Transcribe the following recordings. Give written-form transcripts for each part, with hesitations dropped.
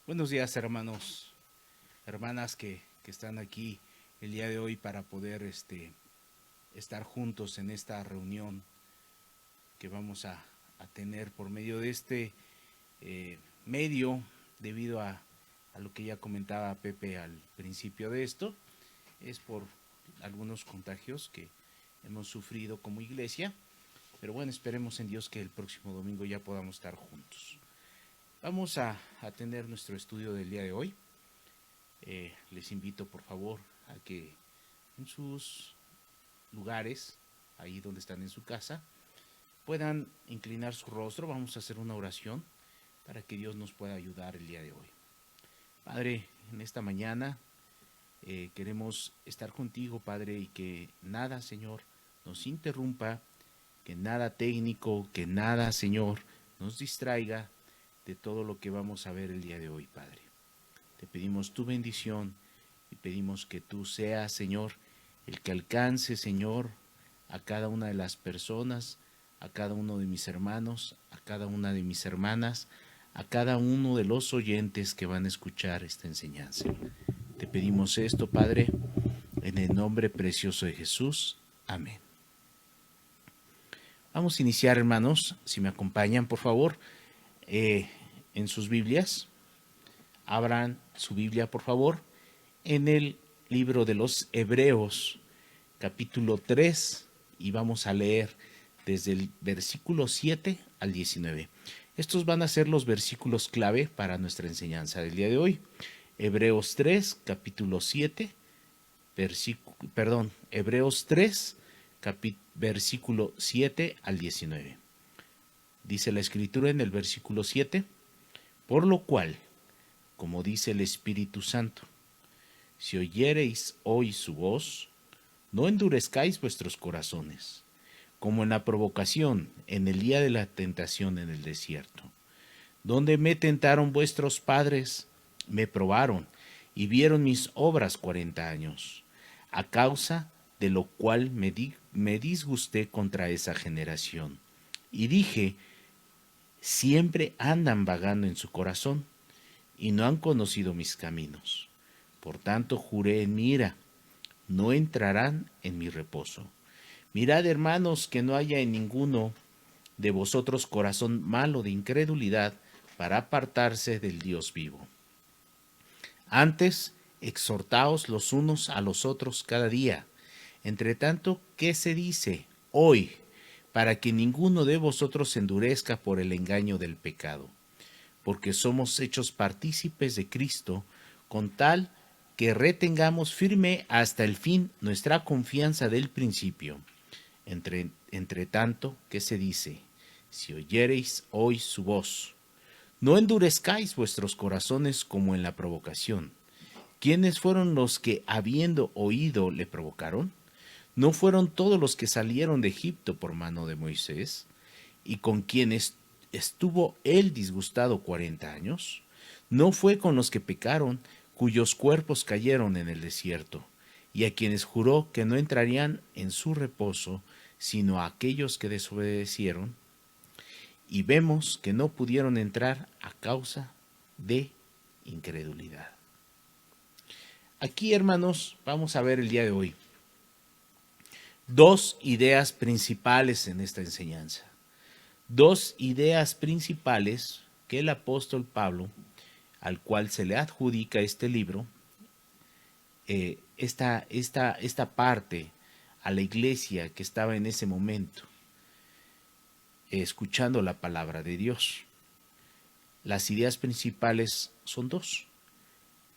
Buenos días, hermanos, hermanas que están aquí el día de hoy para poder estar juntos en esta reunión que vamos a tener por medio de este medio, debido a lo que ya comentaba Pepe al principio de esto, es por algunos contagios que hemos sufrido como iglesia, pero bueno, esperemos en Dios que el próximo domingo ya podamos estar juntos. Vamos a tener nuestro estudio del día de hoy. Les invito por favor a que en sus lugares, ahí donde están en su casa, puedan inclinar su rostro. Vamos a hacer una oración para que Dios nos pueda ayudar el día de hoy. Padre, en esta mañana queremos estar contigo, Padre, y que nada, Señor, nos interrumpa, que nada técnico, que nada, Señor, nos distraiga de todo lo que vamos a ver el día de hoy, Padre. Te pedimos tu bendición y pedimos que tú seas, Señor, el que alcance, Señor, a cada una de las personas, a cada uno de mis hermanos, a cada una de mis hermanas, a cada uno de los oyentes que van a escuchar esta enseñanza. Te pedimos esto, Padre, en el nombre precioso de Jesús. Amén. Vamos a iniciar, hermanos, si me acompañan, por favor, en sus Biblias. Abran su Biblia, por favor, en el libro de los Hebreos, capítulo 3, y vamos a leer desde el versículo 7 al 19. Estos van a ser los versículos clave para nuestra enseñanza del día de hoy. Hebreos 3, capítulo 7, Hebreos 3, versículo 7 al 19. Dice la Escritura en el versículo 7, por lo cual, como dice el Espíritu Santo, si oyereis hoy su voz, no endurezcáis vuestros corazones, como en la provocación en el día de la tentación en el desierto, donde me tentaron vuestros padres, me probaron y vieron mis obras 40 años, a causa de lo cual me disgusté contra esa generación. Y dije, siempre andan vagando en su corazón, y no han conocido mis caminos. Por tanto juré en mi ira, no entrarán en mi reposo. Mirad, hermanos, que no haya en ninguno de vosotros corazón malo de incredulidad para apartarse del Dios vivo. Antes, exhortaos los unos a los otros cada día. Entre tanto, ¿qué se dice hoy? Para que ninguno de vosotros se endurezca por el engaño del pecado. Porque somos hechos partícipes de Cristo, con tal que retengamos firme hasta el fin nuestra confianza del principio. Entre tanto, ¿qué se dice? Si oyereis hoy su voz, no endurezcáis vuestros corazones como en la provocación. ¿Quiénes fueron los que, habiendo oído, le provocaron? ¿No fueron todos los que salieron de Egipto por mano de Moisés? ¿Y con quienes estuvo él disgustado 40 años? ¿No fue con los que pecaron, cuyos cuerpos cayeron en el desierto, y a quienes juró que no entrarían en su reposo, sino a aquellos que desobedecieron? Y vemos que no pudieron entrar a causa de incredulidad. Aquí, hermanos, vamos a ver el día de hoy dos ideas principales en esta enseñanza. Dos ideas principales que el apóstol Pablo, al cual se le adjudica este libro, esta parte a la iglesia que estaba en ese momento, escuchando la palabra de Dios. Las ideas principales son dos.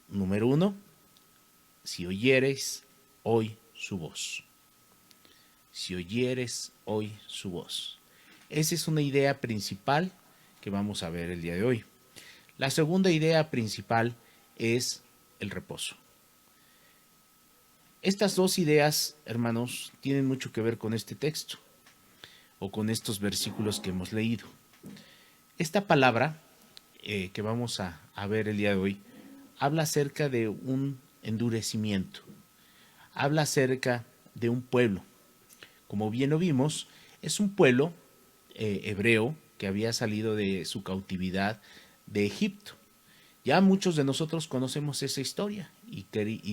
Número uno, si oyeres hoy su voz. Si oyeres hoy su voz. Esa es una idea principal que vamos a ver el día de hoy. La segunda idea principal es el reposo. Estas dos ideas, hermanos, tienen mucho que ver con este texto o con estos versículos que hemos leído. Esta palabra que vamos a ver el día de hoy habla acerca de un endurecimiento, habla acerca de un pueblo. Como bien lo vimos, es un pueblo hebreo que había salido de su cautividad de Egipto. Ya muchos de nosotros conocemos esa historia y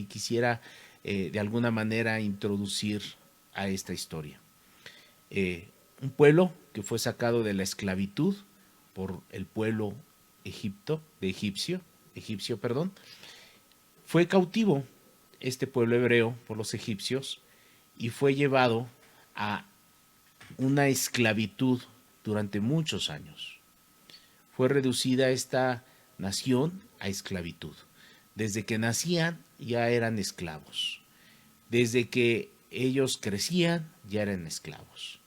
quisiera de alguna manera introducir a esta historia. Un pueblo que fue sacado de la esclavitud por el pueblo egipcio, perdón, fue cautivo este pueblo hebreo por los egipcios y fue llevado a una esclavitud durante muchos años. Fue reducida esta nación a esclavitud. Desde que nacían ya eran esclavos. Desde que ellos crecían ya eran esclavos.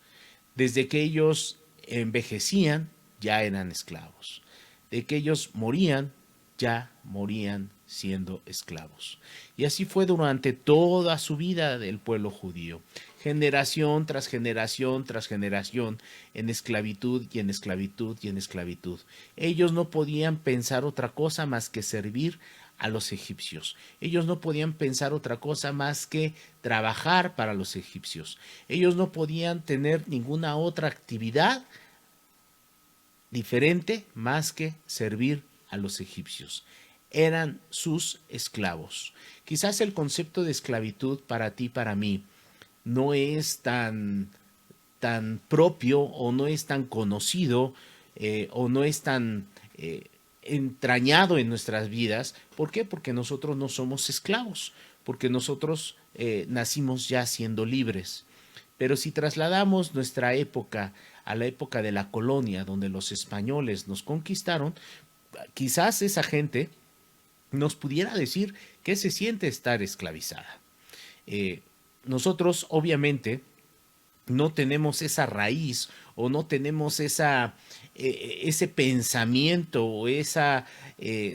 Desde que ellos envejecían ya eran esclavos. De que ellos morían ya morían siendo esclavos. Y así fue durante toda su vida del pueblo judío, generación tras generación tras generación, en esclavitud y en esclavitud y en esclavitud. Ellos no podían pensar otra cosa más que servir a los egipcios. Ellos no podían pensar otra cosa más que trabajar para los egipcios. Ellos no podían tener ninguna otra actividad diferente más que servir a los egipcios. Eran sus esclavos. Quizás el concepto de esclavitud para ti, para mí, no es tan propio o no es tan conocido o no es tan entrañado en nuestras vidas. ¿Por qué? Porque nosotros no somos esclavos, porque nosotros nacimos ya siendo libres. Pero si trasladamos nuestra época a la época de la colonia, donde los españoles nos conquistaron, quizás esa gente nos pudiera decir qué se siente estar esclavizada. Nosotros, obviamente, no tenemos esa raíz o no tenemos ese pensamiento o esa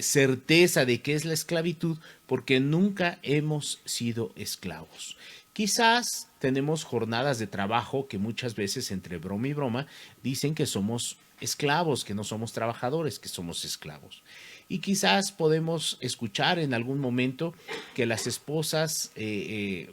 certeza de qué es la esclavitud porque nunca hemos sido esclavos. Quizás tenemos jornadas de trabajo que muchas veces entre broma y broma dicen que somos esclavos, que no somos trabajadores, que somos esclavos. Y quizás podemos escuchar en algún momento que las esposas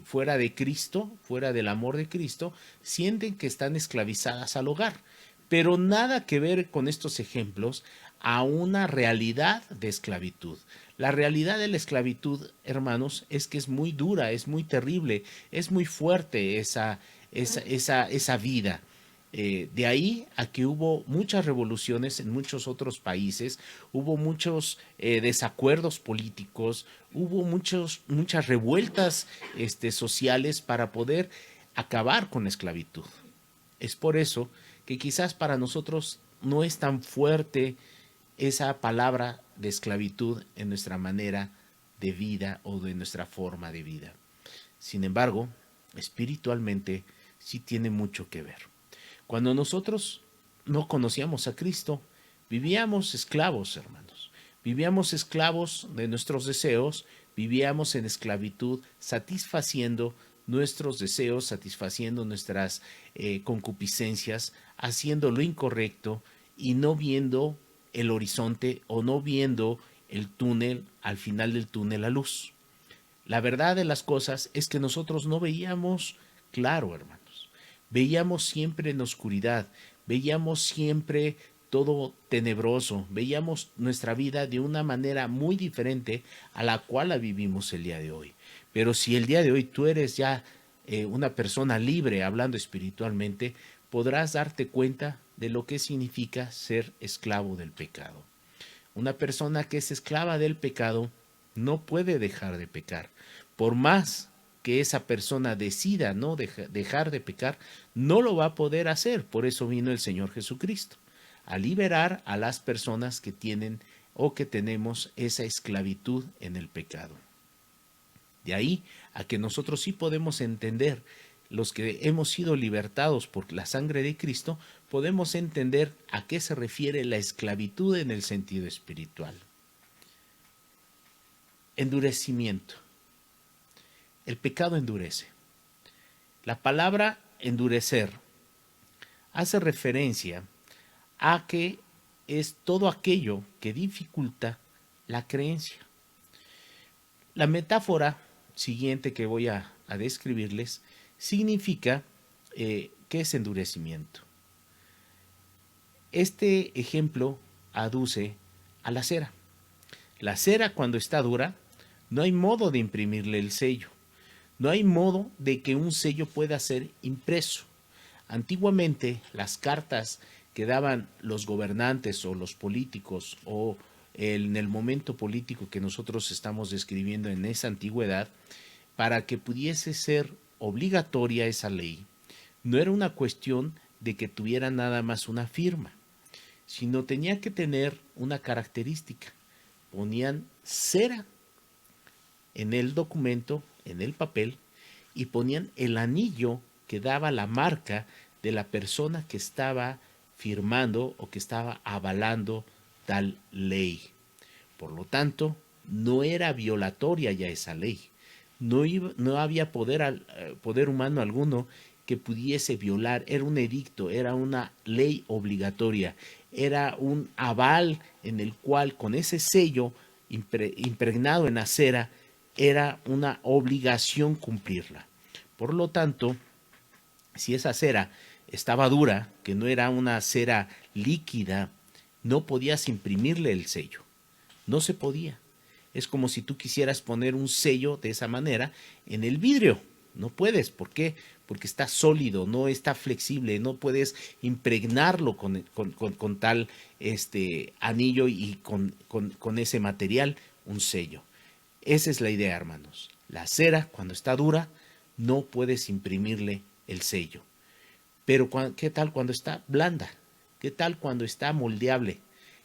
fuera de Cristo, fuera del amor de Cristo, sienten que están esclavizadas al hogar. Pero nada que ver con estos ejemplos a una realidad de esclavitud. La realidad de la esclavitud, hermanos, es que es muy dura, es muy terrible, es muy fuerte esa vida. De ahí a que hubo muchas revoluciones en muchos otros países, hubo muchos desacuerdos políticos, hubo muchas revueltas sociales para poder acabar con la esclavitud. Es por eso que quizás para nosotros no es tan fuerte esa palabra de esclavitud en nuestra manera de vida o de nuestra forma de vida. Sin embargo, espiritualmente sí tiene mucho que ver. Cuando nosotros no conocíamos a Cristo, vivíamos esclavos, hermanos. Vivíamos esclavos de nuestros deseos, vivíamos en esclavitud, satisfaciendo nuestros deseos, satisfaciendo nuestras concupiscencias, haciendo lo incorrecto y no viendo el horizonte o no viendo el túnel, al final del túnel, la luz. La verdad de las cosas es que nosotros no veíamos claro, hermanos. Veíamos siempre en oscuridad, veíamos siempre todo tenebroso, veíamos nuestra vida de una manera muy diferente a la cual la vivimos el día de hoy. Pero si el día de hoy tú eres ya una persona libre, hablando espiritualmente, podrás darte cuenta de lo que significa ser esclavo del pecado. Una persona que es esclava del pecado no puede dejar de pecar. Por más que esa persona decida no dejar de pecar, no lo va a poder hacer. Por eso vino el Señor Jesucristo, a liberar a las personas que tienen o que tenemos esa esclavitud en el pecado. De ahí a que nosotros sí podemos entender, los que hemos sido libertados por la sangre de Cristo, podemos entender a qué se refiere la esclavitud en el sentido espiritual. Endurecimiento. El pecado endurece. La palabra endurecer hace referencia a que es todo aquello que dificulta la creencia. La metáfora siguiente que voy a describirles significa qué es endurecimiento. Este ejemplo aduce a la cera. La cera, cuando está dura, no hay modo de imprimirle el sello. No hay modo de que un sello pueda ser impreso. Antiguamente, las cartas que daban los gobernantes o los políticos o en el momento político que nosotros estamos describiendo en esa antigüedad, para que pudiese ser obligatoria esa ley, no era una cuestión de que tuviera nada más una firma, sino tenía que tener una característica. Ponían cera en el documento, en el papel, y ponían el anillo que daba la marca de la persona que estaba firmando o que estaba avalando tal ley. Por lo tanto, no era violatoria ya esa ley. No había poder humano alguno que pudiese violar. Era un edicto, era una ley obligatoria, era un aval en el cual con ese sello impregnado en la cera era una obligación cumplirla. Por lo tanto, si esa cera estaba dura, que no era una cera líquida, no podías imprimirle el sello. No se podía. Es como si tú quisieras poner un sello de esa manera en el vidrio. No puedes. ¿Por qué? Porque está sólido, no está flexible, no puedes impregnarlo con tal anillo y con ese material, un sello. Esa es la idea, hermanos. La cera, cuando está dura, no puedes imprimirle el sello. Pero ¿qué tal cuando está blanda? ¿Qué tal cuando está moldeable?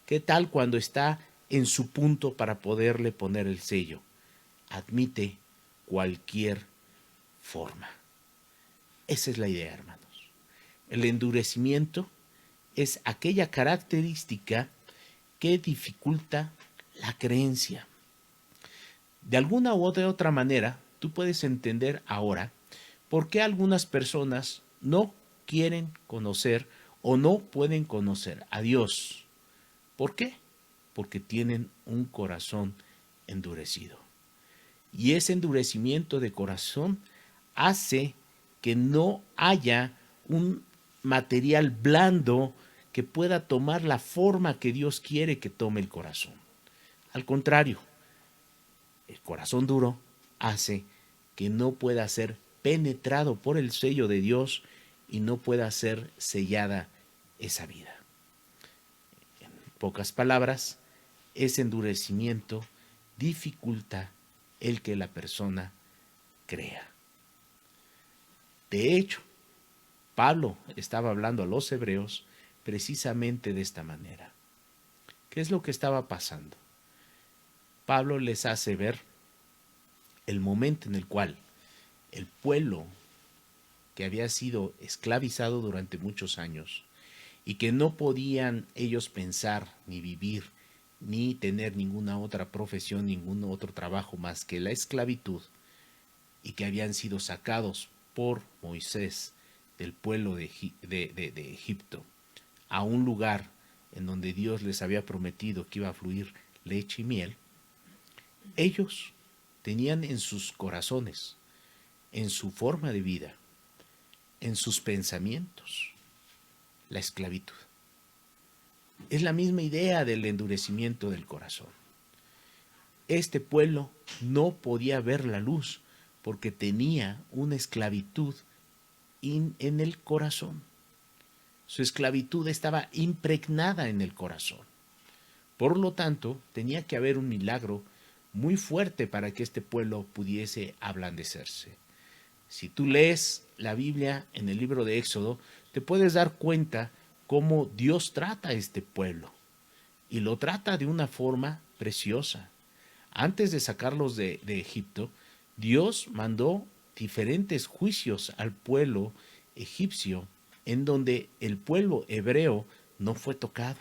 ¿Qué tal cuando está en su punto para poderle poner el sello? Admite cualquier forma. Esa es la idea, hermanos. El endurecimiento es aquella característica que dificulta la creencia. De alguna u otra manera, tú puedes entender ahora por qué algunas personas no quieren conocer o no pueden conocer a Dios. ¿Por qué? Porque tienen un corazón endurecido. Y ese endurecimiento de corazón hace que no haya un material blando que pueda tomar la forma que Dios quiere que tome el corazón. Al contrario, el corazón duro hace que no pueda ser penetrado por el sello de Dios y no pueda ser sellada esa vida. En pocas palabras, ese endurecimiento dificulta el que la persona crea. De hecho, Pablo estaba hablando a los hebreos precisamente de esta manera. ¿Qué es lo que estaba pasando? Pablo les hace ver el momento en el cual el pueblo que había sido esclavizado durante muchos años y que no podían ellos pensar ni vivir ni tener ninguna otra profesión, ningún otro trabajo más que la esclavitud, y que habían sido sacados por Moisés del pueblo de Egipto a un lugar en donde Dios les había prometido que iba a fluir leche y miel. Ellos tenían en sus corazones, en su forma de vida, en sus pensamientos, la esclavitud. Es la misma idea del endurecimiento del corazón. Este pueblo no podía ver la luz porque tenía una esclavitud en el corazón. Su esclavitud estaba impregnada en el corazón. Por lo tanto, tenía que haber un milagro muy fuerte para que este pueblo pudiese ablandecerse. Si tú lees la Biblia en el libro de Éxodo, te puedes dar cuenta cómo Dios trata a este pueblo, y lo trata de una forma preciosa. Antes de sacarlos de Egipto, Dios mandó diferentes juicios al pueblo egipcio, en donde el pueblo hebreo no fue tocado.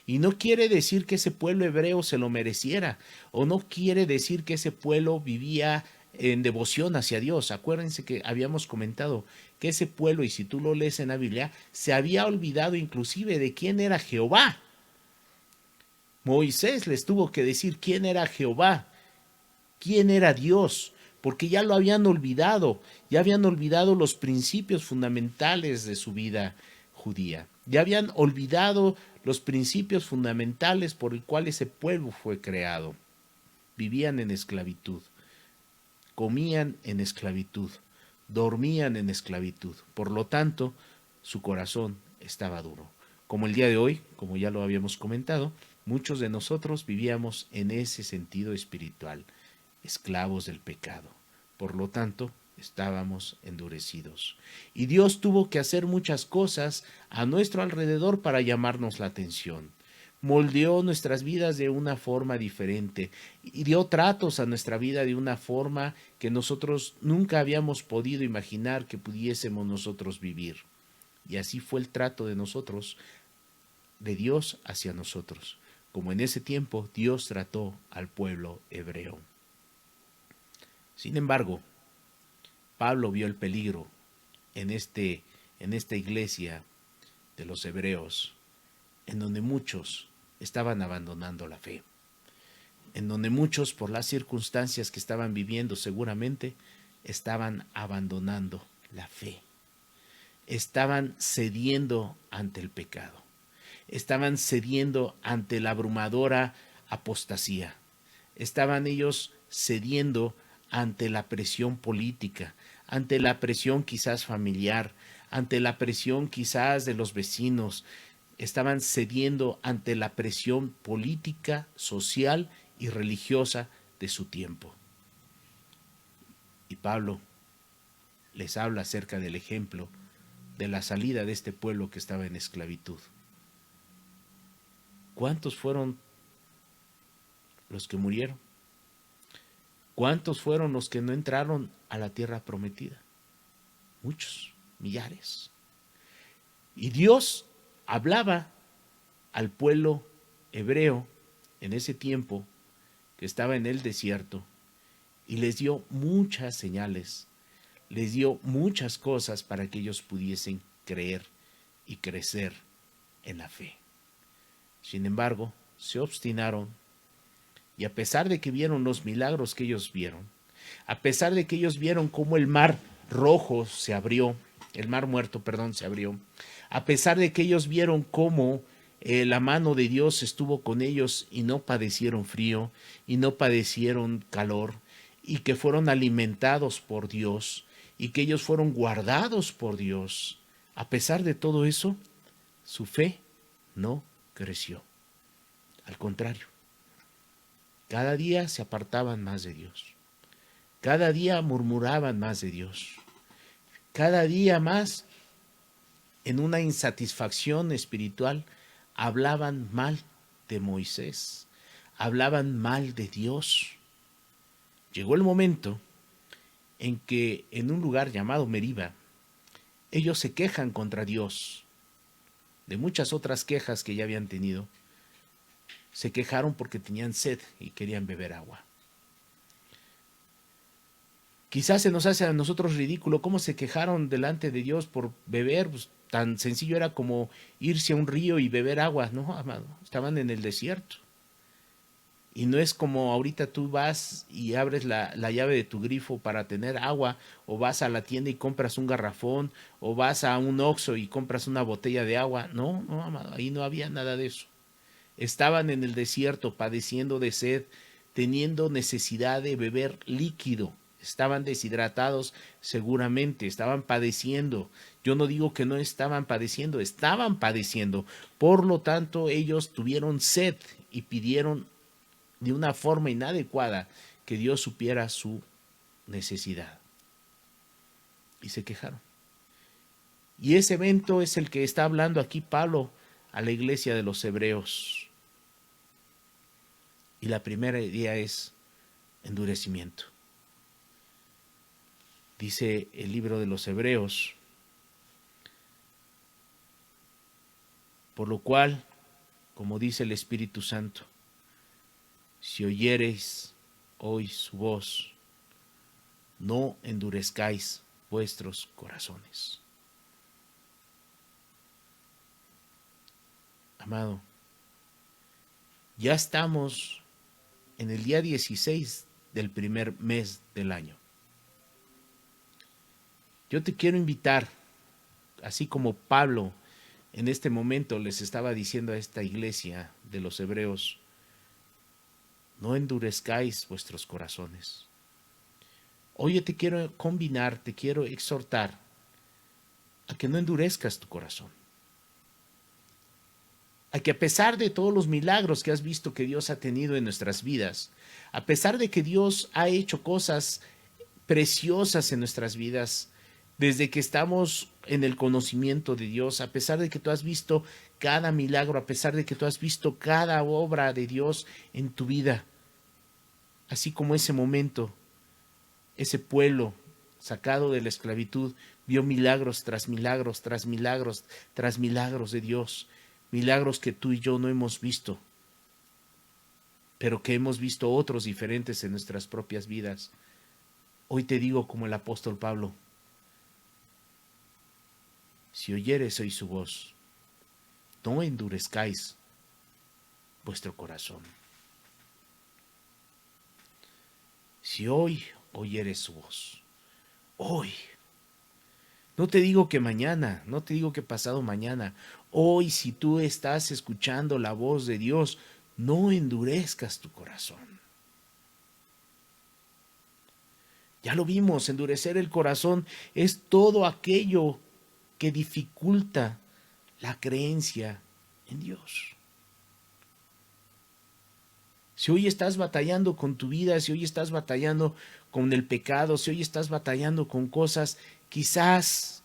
Y no quiere decir que ese pueblo hebreo se lo mereciera, o no quiere decir que ese pueblo vivía en devoción hacia Dios. Acuérdense que habíamos comentado que ese pueblo, y si tú lo lees en la Biblia, se había olvidado inclusive de quién era Jehová. Moisés les tuvo que decir quién era Jehová, quién era Dios, porque ya lo habían olvidado, ya habían olvidado los principios fundamentales de su vida judía. Ya habían olvidado los principios fundamentales por el cual ese pueblo fue creado. Vivían en esclavitud, comían en esclavitud, dormían en esclavitud. Por lo tanto, su corazón estaba duro. Como el día de hoy, como ya lo habíamos comentado, muchos de nosotros vivíamos en ese sentido espiritual, esclavos del pecado. Por lo tanto, estábamos endurecidos. Y Dios tuvo que hacer muchas cosas a nuestro alrededor para llamarnos la atención. Moldeó nuestras vidas de una forma diferente y dio tratos a nuestra vida de una forma que nosotros nunca habíamos podido imaginar que pudiésemos nosotros vivir. Y así fue el trato de nosotros, de Dios hacia nosotros, como en ese tiempo Dios trató al pueblo hebreo. Sin embargo, Pablo vio el peligro en esta iglesia de los hebreos, en donde muchos estaban abandonando la fe, en donde muchos, por las circunstancias que estaban viviendo seguramente, estaban abandonando la fe, estaban cediendo ante el pecado, estaban cediendo ante la abrumadora apostasía, estaban ellos cediendo ante la presión política, ante la presión quizás familiar, ante la presión quizás de los vecinos, estaban cediendo ante la presión política, social y religiosa de su tiempo. Y Pablo les habla acerca del ejemplo de la salida de este pueblo que estaba en esclavitud. ¿Cuántos fueron los que murieron? ¿Cuántos fueron los que no entraron a la tierra prometida? Muchos, millares. Y Dios hablaba al pueblo hebreo en ese tiempo que estaba en el desierto y les dio muchas señales, les dio muchas cosas para que ellos pudiesen creer y crecer en la fe. Sin embargo, se obstinaron y a pesar de que vieron los milagros que ellos vieron, a pesar de que ellos vieron cómo el mar rojo se abrió, el mar muerto, perdón, se abrió, a pesar de que ellos vieron cómo la mano de Dios estuvo con ellos y no padecieron frío y no padecieron calor y que fueron alimentados por Dios y que ellos fueron guardados por Dios, a pesar de todo eso, su fe no creció. Al contrario, cada día se apartaban más de Dios. Cada día murmuraban más de Dios. Cada día más, en una insatisfacción espiritual, hablaban mal de Moisés. Hablaban mal de Dios. Llegó el momento en que en un lugar llamado Meriba, ellos se quejan contra Dios de muchas otras quejas que ya habían tenido. Se quejaron porque tenían sed y querían beber agua. Quizás se nos hace a nosotros ridículo cómo se quejaron delante de Dios por beber, pues, tan sencillo era como irse a un río y beber agua. No, amado, estaban en el desierto. Y no es como ahorita tú vas y abres la llave de tu grifo para tener agua, o vas a la tienda y compras un garrafón, o vas a un Oxxo y compras una botella de agua. No, no, amado, ahí no había nada de eso. Estaban en el desierto padeciendo de sed, teniendo necesidad de beber líquido. Estaban deshidratados seguramente, estaban padeciendo. Yo no digo que no estaban padeciendo, estaban padeciendo. Por lo tanto, ellos tuvieron sed y pidieron de una forma inadecuada que Dios supiera su necesidad. Y se quejaron. Y ese evento es el que está hablando aquí Pablo a la iglesia de los hebreos. Y la primera idea es endurecimiento. Dice el libro de los Hebreos, por lo cual, como dice el Espíritu Santo, si oyereis hoy su voz, no endurezcáis vuestros corazones. Amado, ya estamos en el día 16 del primer mes del año. Yo te quiero invitar, así como Pablo en este momento les estaba diciendo a esta iglesia de los hebreos: no endurezcáis vuestros corazones. Hoy yo te quiero combinar, te quiero exhortar a que no endurezcas tu corazón. A que a pesar de todos los milagros que has visto que Dios ha tenido en nuestras vidas, a pesar de que Dios ha hecho cosas preciosas en nuestras vidas, desde que estamos en el conocimiento de Dios, a pesar de que tú has visto cada milagro, a pesar de que tú has visto cada obra de Dios en tu vida, así como ese momento, ese pueblo sacado de la esclavitud vio milagros tras milagros, tras milagros, tras milagros de Dios, milagros que tú y yo no hemos visto, pero que hemos visto otros diferentes en nuestras propias vidas. Hoy te digo como el apóstol Pablo: si oyeres hoy su voz, no endurezcáis vuestro corazón. Si hoy oyeres su voz, hoy, no te digo que mañana, no te digo que pasado mañana, hoy, si tú estás escuchando la voz de Dios, no endurezcas tu corazón. Ya lo vimos, endurecer el corazón es todo aquello que dificulta la creencia en Dios. Si hoy estás batallando con tu vida, si hoy estás batallando con el pecado, si hoy estás batallando con cosas, quizás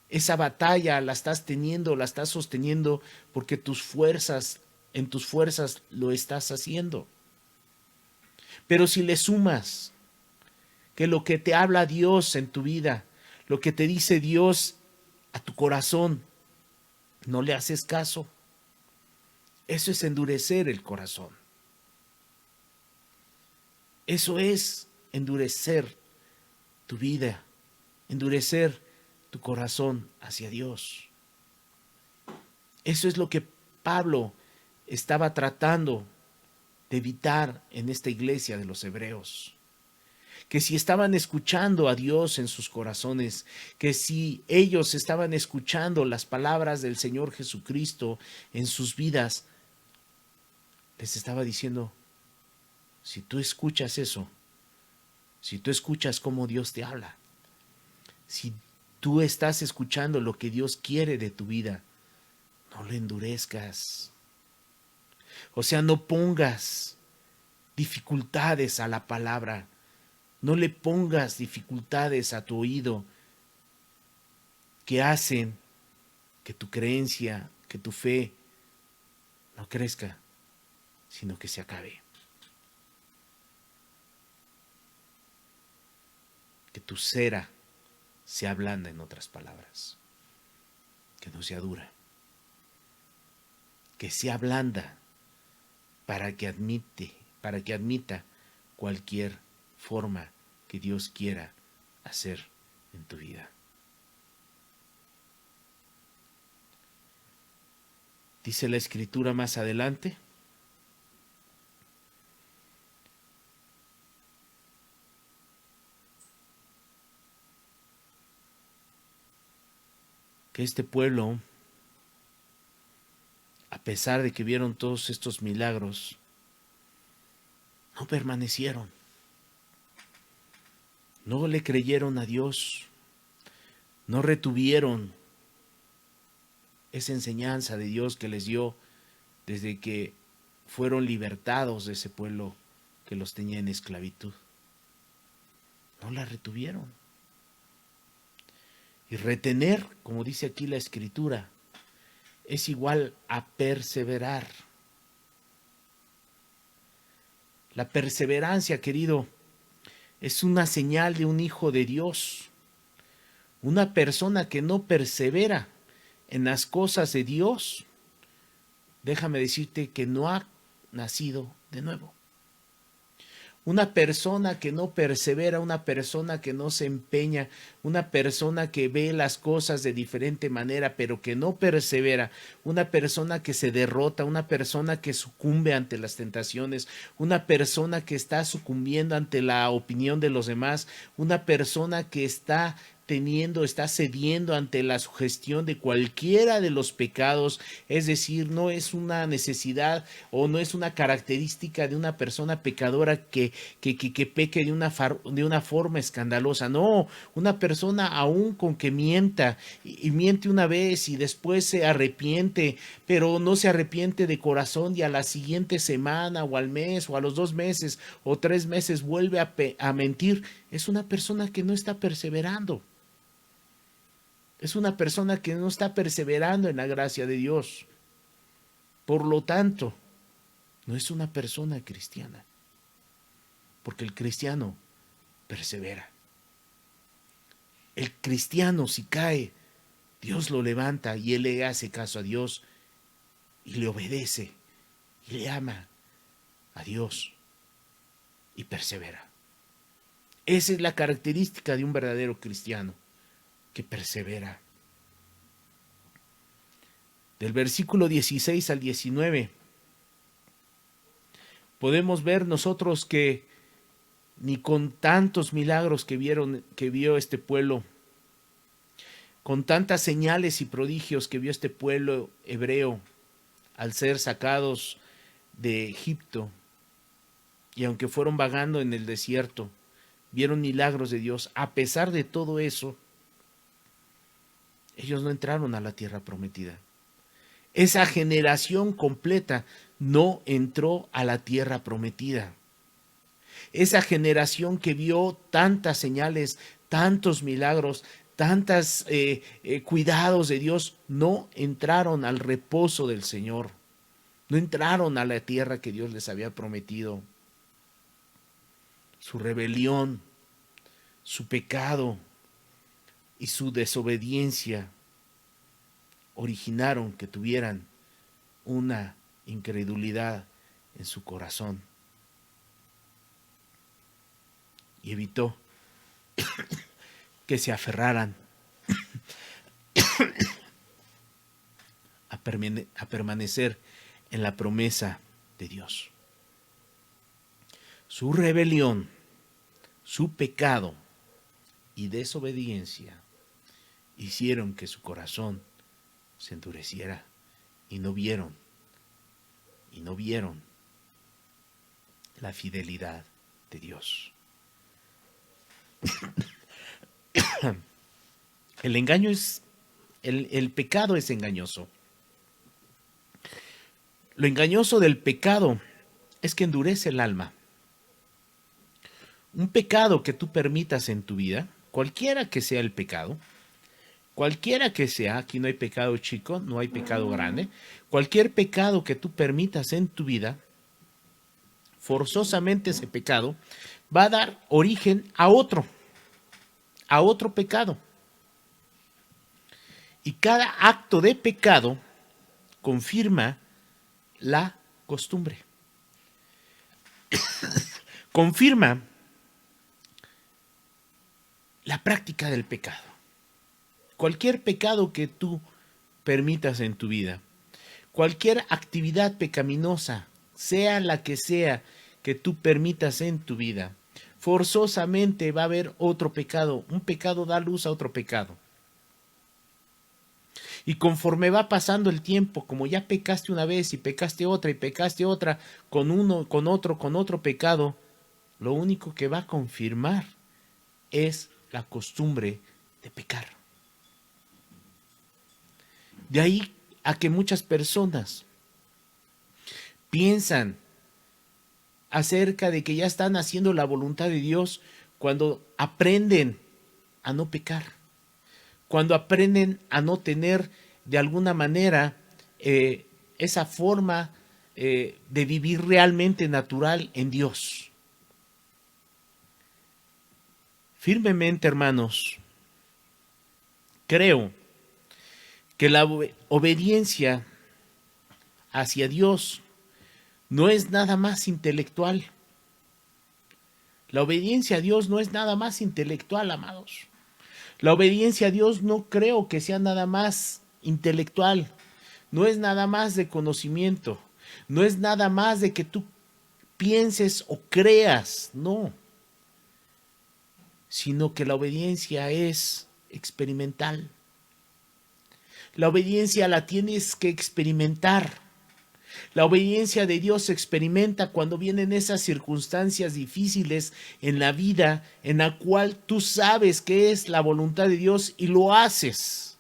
esa batalla la estás teniendo, la estás sosteniendo porque en tus fuerzas lo estás haciendo. Pero si le sumas que lo que te habla Dios en tu vida, lo que te dice Dios a tu corazón, no le haces caso, eso es endurecer el corazón. Eso es endurecer tu vida, endurecer tu corazón hacia Dios. Eso es lo que Pablo estaba tratando de evitar en esta iglesia de los hebreos. Que si estaban escuchando a Dios en sus corazones, que si ellos estaban escuchando las palabras del Señor Jesucristo en sus vidas, les estaba diciendo: si tú escuchas eso, si tú escuchas cómo Dios te habla, si tú estás escuchando lo que Dios quiere de tu vida, no lo endurezcas. O sea, no pongas dificultades a la palabra, no le pongas dificultades a tu oído que hacen que tu creencia, que tu fe no crezca, sino que se acabe. Que tu cera sea blanda, en otras palabras, que no sea dura, que sea blanda para que admita cualquier forma que Dios quiera hacer en tu vida. Dice la Escritura más adelante: que este pueblo, a pesar de que vieron todos estos milagros, no permanecieron. No le creyeron a Dios. No retuvieron esa enseñanza de Dios que les dio desde que fueron libertados de ese pueblo que los tenía en esclavitud. No la retuvieron. Y retener, como dice aquí la Escritura, es igual a perseverar. La perseverancia, querido, es una señal de un hijo de Dios. Una persona que no persevera en las cosas de Dios, déjame decirte que no ha nacido de nuevo. Una persona que no persevera, una persona que no se empeña, una persona que ve las cosas de diferente manera, pero que no persevera, una persona que se derrota, una persona que sucumbe ante las tentaciones, una persona que está sucumbiendo ante la opinión de los demás, una persona que está está cediendo ante la sugestión de cualquiera de los pecados, es decir, no es una necesidad o no es una característica de una persona pecadora que peque de una forma escandalosa. No, una persona aún con que mienta y miente una vez y después se arrepiente, pero no se arrepiente de corazón y a la siguiente semana o al mes o a los 2 meses o 3 meses vuelve a mentir, es una persona que no está perseverando. Es una persona que no está perseverando en la gracia de Dios. Por lo tanto, no es una persona cristiana. Porque el cristiano persevera. El cristiano, si cae, Dios lo levanta y él le hace caso a Dios y le obedece y le ama a Dios y persevera. Esa es la característica de un verdadero cristiano, que persevera. Del versículo 16 al 19 podemos ver nosotros que ni con tantos milagros que vio este pueblo, con tantas señales y prodigios que vio este pueblo hebreo al ser sacados de Egipto, y aunque fueron vagando en el desierto, vieron milagros de Dios. A pesar de todo eso, ellos no entraron a la tierra prometida. Esa generación completa no entró a la tierra prometida. Esa generación que vio tantas señales, tantos milagros, tantos cuidados de Dios, no entraron al reposo del Señor. No entraron a la tierra que Dios les había prometido. Su rebelión, su pecado y su desobediencia originaron que tuvieran una incredulidad en su corazón y evitó que se aferraran a permanecer en la promesa de Dios. Su rebelión, su pecado y desobediencia hicieron que su corazón se endureciera y no vieron la fidelidad de Dios. El pecado es engañoso. Lo engañoso del pecado es que endurece el alma. Un pecado que tú permitas en tu vida, cualquiera que sea el pecado, cualquiera que sea, aquí no hay pecado chico, no hay pecado grande, cualquier pecado que tú permitas en tu vida, forzosamente ese pecado va a dar origen a otro pecado. Y cada acto de pecado confirma la costumbre. Confirma la práctica del pecado. Cualquier pecado que tú permitas en tu vida, cualquier actividad pecaminosa, sea la que sea que tú permitas en tu vida, forzosamente va a haber otro pecado. Un pecado da luz a otro pecado. Y conforme va pasando el tiempo, como ya pecaste una vez y pecaste otra, con otro pecado, lo único que va a confirmar es la costumbre de pecar. De ahí a que muchas personas piensan acerca de que ya están haciendo la voluntad de Dios cuando aprenden a no pecar, cuando aprenden a no tener de alguna manera esa forma de vivir realmente natural en Dios. Firmemente, hermanos, creo que la obediencia hacia Dios no es nada más intelectual. La obediencia a Dios no es nada más intelectual, amados. La obediencia a Dios no creo que sea nada más intelectual. No es nada más de conocimiento. No es nada más de que tú pienses o creas, no. Sino que la obediencia es experimental. La obediencia la tienes que experimentar. La obediencia de Dios se experimenta cuando vienen esas circunstancias difíciles en la vida en la cual tú sabes que es la voluntad de Dios y lo haces.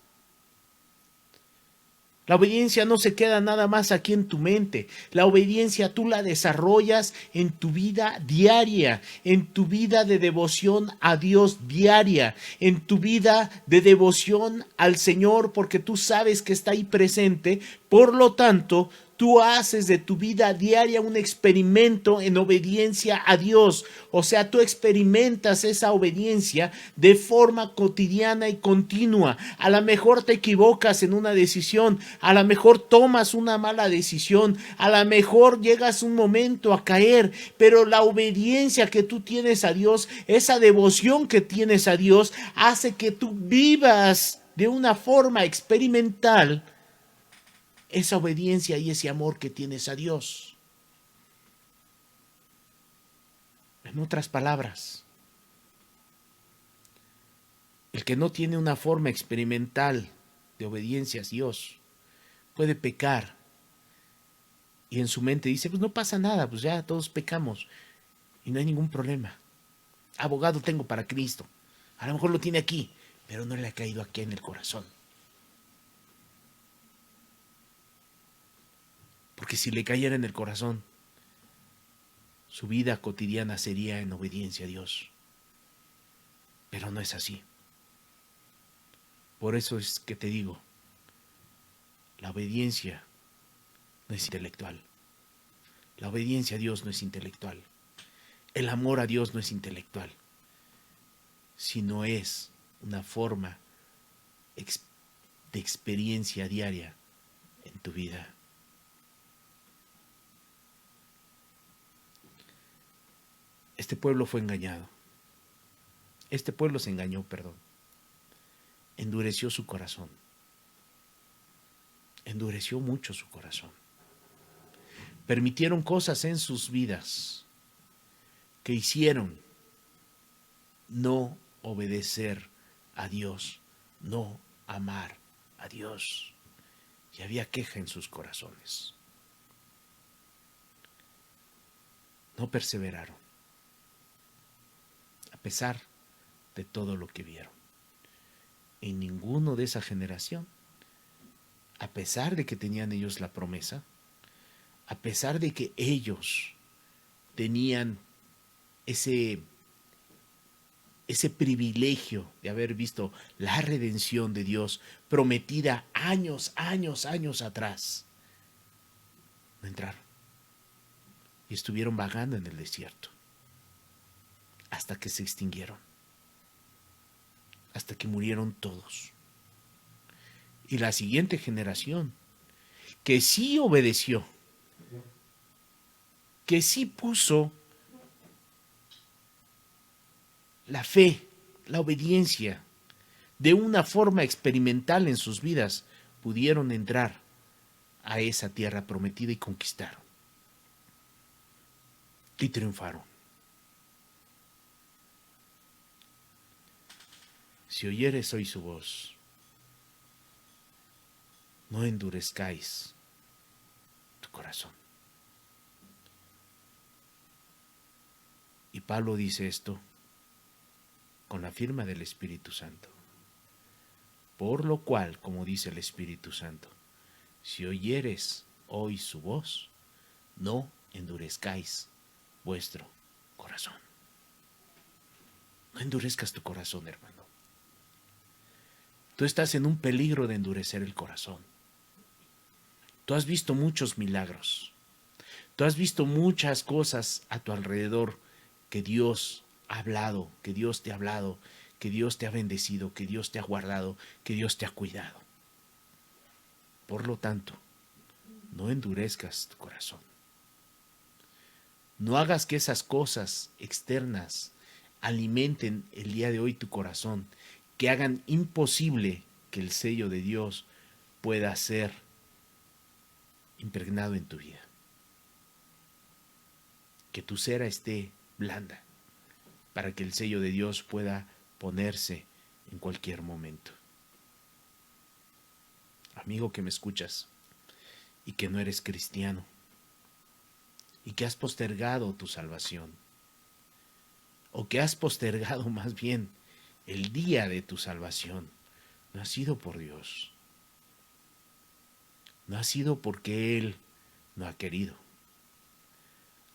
La obediencia no se queda nada más aquí en tu mente. La obediencia tú la desarrollas en tu vida diaria, en tu vida de devoción a Dios diaria, en tu vida de devoción al Señor, porque tú sabes que está ahí presente. Por lo tanto, tú haces de tu vida diaria un experimento en obediencia a Dios. O sea, tú experimentas esa obediencia de forma cotidiana y continua. A lo mejor te equivocas en una decisión, a lo mejor tomas una mala decisión, a lo mejor llegas un momento a caer, pero la obediencia que tú tienes a Dios, esa devoción que tienes a Dios, hace que tú vivas de una forma experimental esa obediencia y ese amor que tienes a Dios. En otras palabras, el que no tiene una forma experimental de obediencia a Dios puede pecar y en su mente dice, pues no pasa nada, pues ya todos pecamos y no hay ningún problema. Abogado tengo para Cristo. A lo mejor lo tiene aquí, pero no le ha caído aquí en el corazón. Porque si le cayera en el corazón, su vida cotidiana sería en obediencia a Dios. Pero no es así. Por eso es que te digo, la obediencia no es intelectual. La obediencia a Dios no es intelectual. El amor a Dios no es intelectual, sino es una forma de experiencia diaria en tu vida. Este pueblo fue engañado. Este pueblo se engañó, perdón. Endureció su corazón. Endureció mucho su corazón. Permitieron cosas en sus vidas que hicieron no obedecer a Dios, no amar a Dios. Y había queja en sus corazones. No perseveraron, a pesar de todo lo que vieron. En ninguno de esa generación, a pesar de que tenían ellos la promesa, a pesar de que ellos tenían ese privilegio de haber visto la redención de Dios prometida años atrás, no entraron y estuvieron vagando en el desierto hasta que se extinguieron, hasta que murieron todos. Y la siguiente generación, que sí obedeció, que sí puso la fe, la obediencia, de una forma experimental en sus vidas, pudieron entrar a esa tierra prometida y conquistaron. Y triunfaron. Si oyeres hoy su voz, no endurezcáis tu corazón. Y Pablo dice esto con la firma del Espíritu Santo. Por lo cual, como dice el Espíritu Santo, si oyeres hoy su voz, no endurezcáis vuestro corazón. No endurezcas tu corazón, hermano. Tú estás en un peligro de endurecer el corazón. Tú has visto muchos milagros. Tú has visto muchas cosas a tu alrededor que Dios ha hablado, que Dios te ha hablado, que Dios te ha bendecido, que Dios te ha guardado, que Dios te ha cuidado. Por lo tanto, no endurezcas tu corazón. No hagas que esas cosas externas alimenten el día de hoy tu corazón, que hagan imposible que el sello de Dios pueda ser impregnado en tu vida. Que tu cera esté blanda para que el sello de Dios pueda ponerse en cualquier momento. Amigo que me escuchas y que no eres cristiano y que has postergado tu salvación, o que has postergado más bien el día de tu salvación, no ha sido por Dios, no ha sido porque Él no ha querido,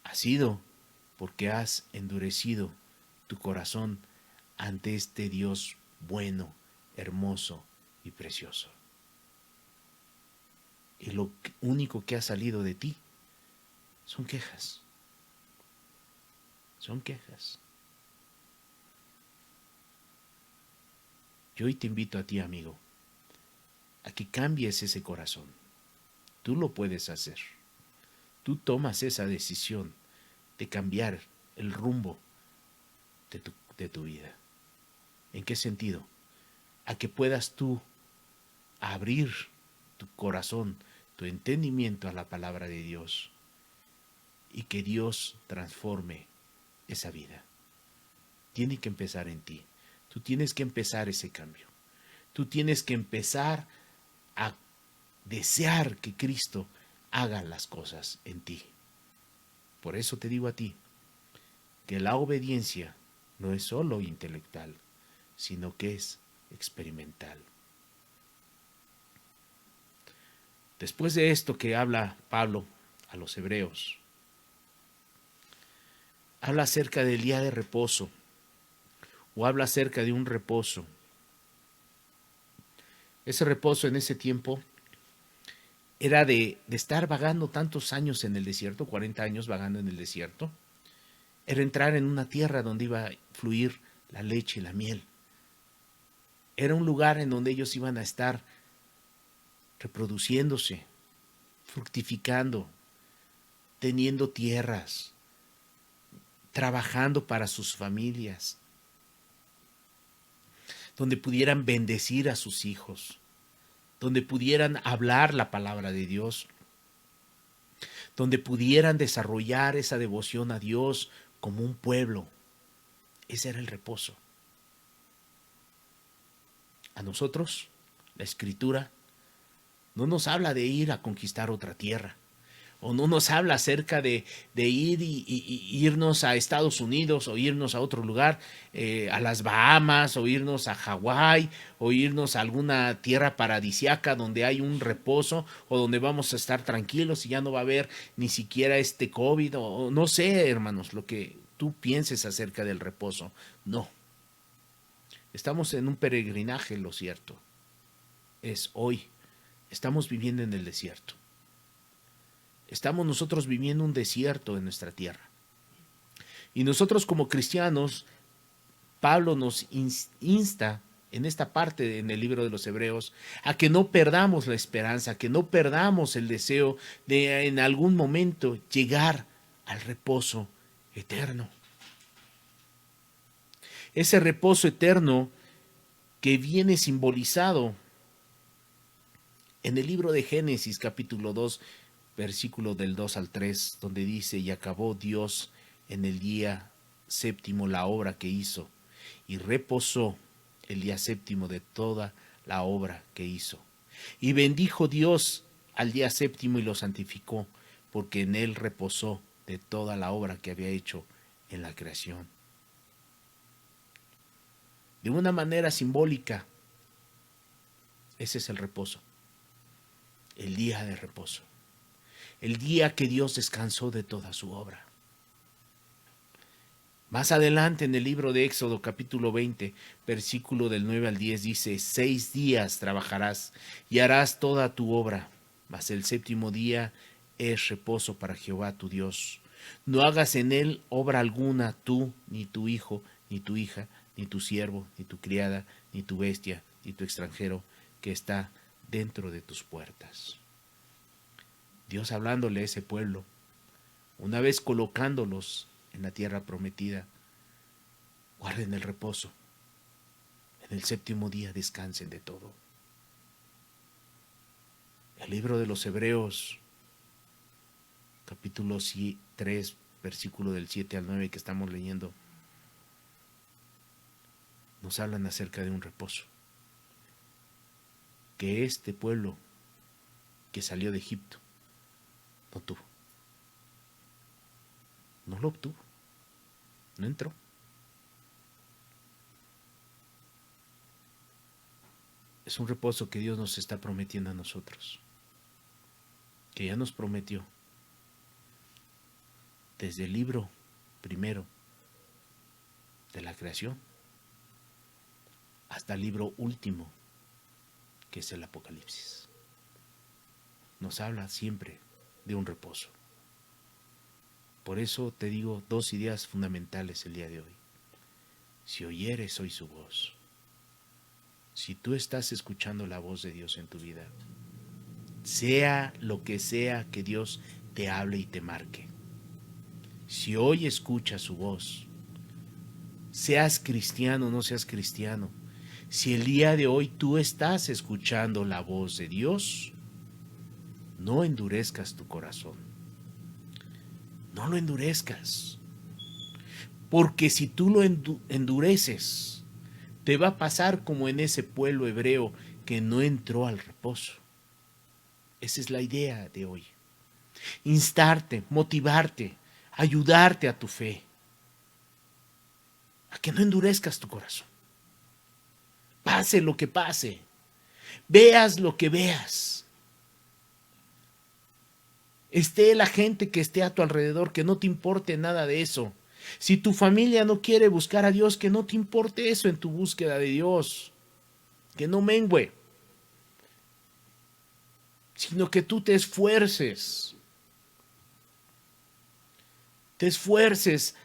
ha sido porque has endurecido tu corazón ante este Dios bueno, hermoso y precioso. Y lo único que ha salido de ti son quejas. Son quejas. Yo hoy te invito a ti, amigo, a que cambies ese corazón. Tú lo puedes hacer. Tú tomas esa decisión de cambiar el rumbo de tu vida. ¿En qué sentido? A que puedas tú abrir tu corazón, tu entendimiento a la palabra de Dios y que Dios transforme esa vida. Tiene que empezar en ti. Tú tienes que empezar ese cambio. Tú tienes que empezar a desear que Cristo haga las cosas en ti. Por eso te digo a ti que la obediencia no es solo intelectual, sino que es experimental. Después de esto que habla Pablo a los hebreos, habla acerca del día de reposo, o habla acerca de un reposo. Ese reposo en ese tiempo era de estar vagando tantos años en el desierto, 40 años vagando en el desierto. Era entrar en una tierra donde iba a fluir la leche y la miel. Era un lugar en donde ellos iban a estar reproduciéndose, fructificando, teniendo tierras, trabajando para sus familias, donde pudieran bendecir a sus hijos, donde pudieran hablar la palabra de Dios, donde pudieran desarrollar esa devoción a Dios como un pueblo. Ese era el reposo. A nosotros, la Escritura no nos habla de ir a conquistar otra tierra, o no nos habla acerca de ir y irnos a Estados Unidos, o irnos a otro lugar, a las Bahamas, o irnos a Hawái, o irnos a alguna tierra paradisiaca donde hay un reposo, o donde vamos a estar tranquilos y ya no va a haber ni siquiera este COVID, o no sé, hermanos, lo que tú pienses acerca del reposo. No. Estamos en un peregrinaje, lo cierto es hoy. Estamos viviendo en el desierto. Estamos nosotros viviendo un desierto en nuestra tierra. Y nosotros como cristianos, Pablo nos insta en esta parte en el libro de los Hebreos a que no perdamos la esperanza, que no perdamos el deseo de en algún momento llegar al reposo eterno. Ese reposo eterno que viene simbolizado en el libro de Génesis capítulo 2, versículo del 2 al 3, donde dice: y acabó Dios en el día séptimo la obra que hizo, y reposó el día séptimo de toda la obra que hizo. Y bendijo Dios al día séptimo y lo santificó, porque en él reposó de toda la obra que había hecho en la creación. De una manera simbólica, ese es el reposo, el día de reposo. El día que Dios descansó de toda su obra. Más adelante en el libro de Éxodo capítulo 20, versículo del 9 al 10 dice: 6 días trabajarás y harás toda tu obra, mas el séptimo día es reposo para Jehová tu Dios. No hagas en él obra alguna, tú, ni tu hijo, ni tu hija, ni tu siervo, ni tu criada, ni tu bestia, ni tu extranjero que está dentro de tus puertas. Dios hablándole a ese pueblo, una vez colocándolos en la tierra prometida: guarden el reposo, en el séptimo día descansen de todo. El libro de los Hebreos, capítulo 3, versículo del 7 al 9 que estamos leyendo, nos hablan acerca de un reposo que este pueblo que salió de Egipto no tuvo. No lo obtuvo. No entró. Es un reposo que Dios nos está prometiendo a nosotros, que ya nos prometió desde el libro primero de la creación hasta el libro último, que es el Apocalipsis. Nos habla siempre de un reposo. Por eso te digo dos ideas fundamentales el día de hoy. Si oyeres hoy su voz, si tú estás escuchando la voz de Dios en tu vida, sea lo que sea que Dios te hable y te marque, si hoy escuchas su voz, seas cristiano o no seas cristiano, si el día de hoy tú estás escuchando la voz de Dios, no endurezcas tu corazón. No lo endurezcas. Porque si tú lo endureces, te va a pasar como en ese pueblo hebreo que no entró al reposo. Esa es la idea de hoy. Instarte, motivarte, ayudarte a tu fe, a que no endurezcas tu corazón. Pase lo que pase, veas lo que veas, esté la gente que esté a tu alrededor, que no te importe nada de eso. Si tu familia no quiere buscar a Dios, que no te importe eso en tu búsqueda de Dios, que no mengüe, sino que tú te esfuerces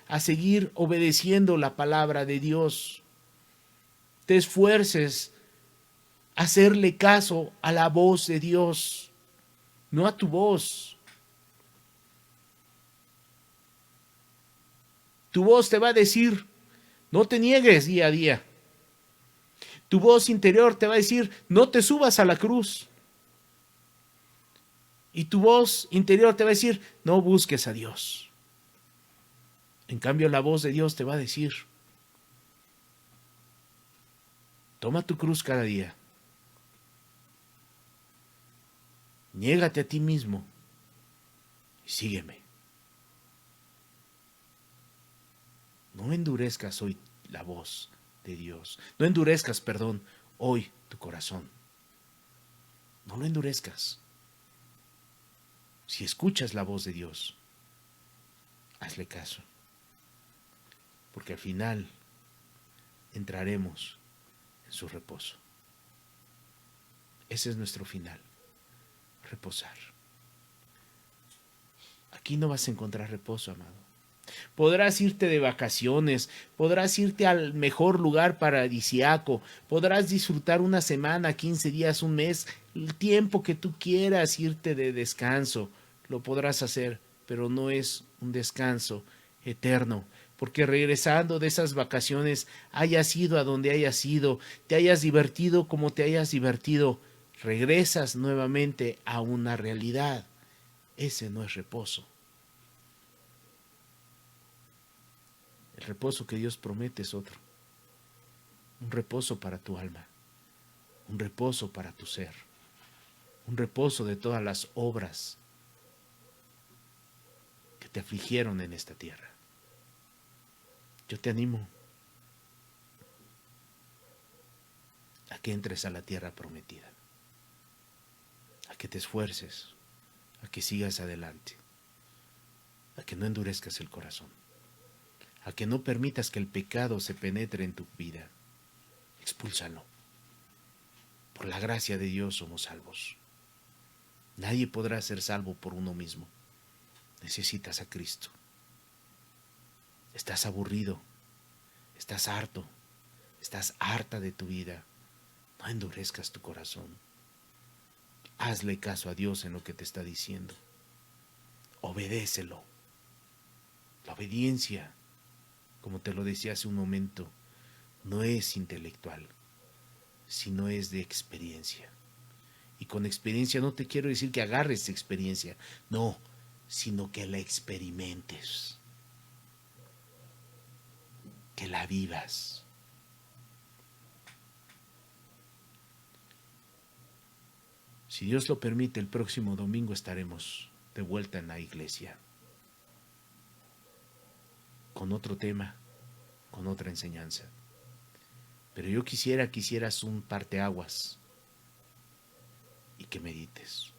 a seguir obedeciendo la palabra de Dios, te esfuerces a hacerle caso a la voz de Dios, no a tu voz. Tu voz te va a decir, no te niegues día a día. Tu voz interior te va a decir, no te subas a la cruz. Y tu voz interior te va a decir, no busques a Dios. En cambio, la voz de Dios te va a decir, toma tu cruz cada día. Niégate a ti mismo y sígueme. No endurezcas hoy la voz de Dios. No endurezcas, hoy tu corazón. No lo endurezcas. Si escuchas la voz de Dios, hazle caso. Porque al final entraremos en su reposo. Ese es nuestro final. Reposar. Aquí no vas a encontrar reposo, amado. Podrás irte de vacaciones, podrás irte al mejor lugar paradisiaco, podrás disfrutar una semana, 15 días, un mes, el tiempo que tú quieras irte de descanso, lo podrás hacer, pero no es un descanso eterno, porque regresando de esas vacaciones, hayas ido a donde hayas ido, te hayas divertido como te hayas divertido, regresas nuevamente a una realidad. Ese no es reposo. El reposo que Dios promete es otro. Un reposo para tu alma. Un reposo para tu ser. Un reposo de todas las obras que te afligieron en esta tierra. Yo te animo a que entres a la tierra prometida. A que te esfuerces. A que sigas adelante. A que no endurezcas el corazón. A que no permitas que el pecado se penetre en tu vida. Expúlsalo. Por la gracia de Dios somos salvos. Nadie podrá ser salvo por uno mismo. Necesitas a Cristo. Estás aburrido. Estás harto. Estás harta de tu vida. No endurezcas tu corazón. Hazle caso a Dios en lo que te está diciendo. Obedécelo. La obediencia, como te lo decía hace un momento, no es intelectual, sino es de experiencia. Y con experiencia no te quiero decir que agarres experiencia, no, sino que la experimentes, que la vivas. Si Dios lo permite, el próximo domingo estaremos de vuelta en la iglesia, con otro tema, con otra enseñanza. Pero yo quisiera que hicieras un parteaguas y que medites.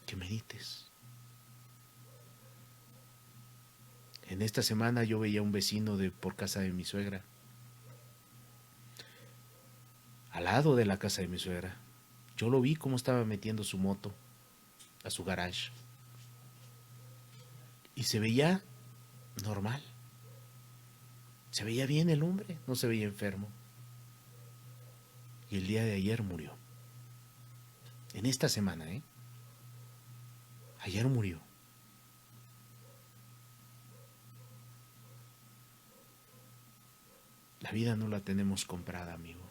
Que medites. En esta semana yo veía a un vecino por casa de mi suegra, al lado de la casa de mi suegra. Yo lo vi cómo estaba metiendo su moto a su garage y se veía normal. Se veía bien el hombre, no se veía enfermo. Y el día de ayer murió. En esta semana, ayer murió. La vida no la tenemos comprada, amigo.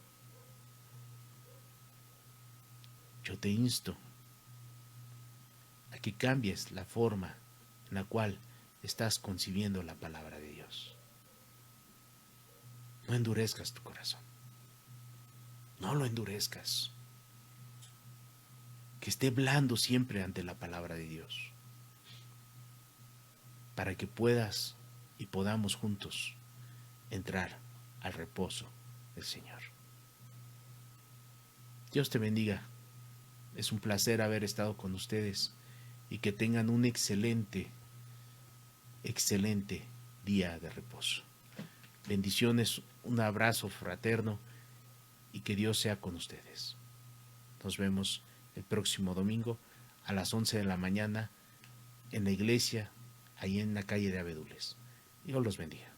Yo te insto a que cambies la forma en la cual estás concibiendo la palabra de Dios. No endurezcas tu corazón. No lo endurezcas. Que esté blando siempre ante la palabra de Dios. Para que puedas y podamos juntos entrar al reposo del Señor. Dios te bendiga. Es un placer haber estado con ustedes y que tengan un excelente día de reposo. Bendiciones, un abrazo fraterno y que Dios sea con ustedes. Nos vemos el próximo domingo a las 11 de la mañana en la iglesia, ahí en la calle de Abedules. Dios los bendiga.